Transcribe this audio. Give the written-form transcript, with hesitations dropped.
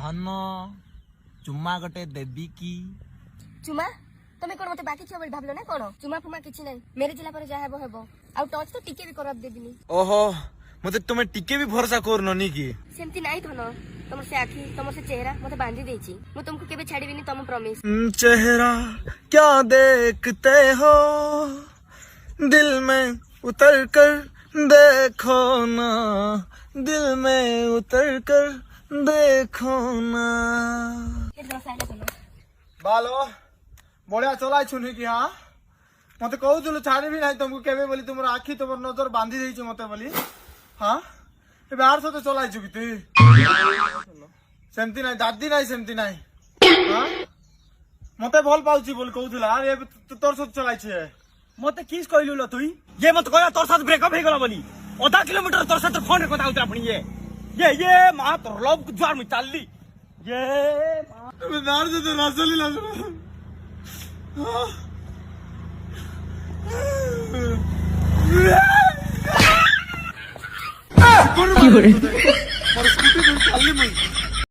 धन चुम्मा गटे देवी की चुमा तमे कोन मते बाकी छ बोली भाबलो ना कोन चुमा फुमा किछि नै मेरे जिला पर जा हेबो हेबो आ टच तो टिके भी करब देबिनी। ओहो मते तुमे टिके भी भरोसा करनो नी की सेमती नाही धन तमर से आखी तमर से चेहरा मते बांधी देछि मु तुमको केबे छाड़ीबिनी तम प्रॉमिस। चेहरा क्या देखते हो दिल में उतर कर देखो ना दिल में उतर कर देखो ना। बालो बढ़िया चलाई छुनी कि हाँ मते कहूलु छाड़ी भी नहीं तुमको केबे बोली तुम आखी तुम नजर बांधी देछि मते बोली हाँ ए बाहर से तो चलाई छु कि तू सेमती नहीं दादी नहीं सेमती नहीं हाँ मते भल पाउची बोल कहूला अरे तोर साथ चलाई छे मते किस कहलु ल तुई ये मत कहया तोर साथ ब्रेकअप हे गला बोली आधा किलोमीटर तोर साथ फोन रे कथा उतरा पड़ी ये मां तोर लव ज्वार में चालली ये मैं दार से तो रासली लग रहा हां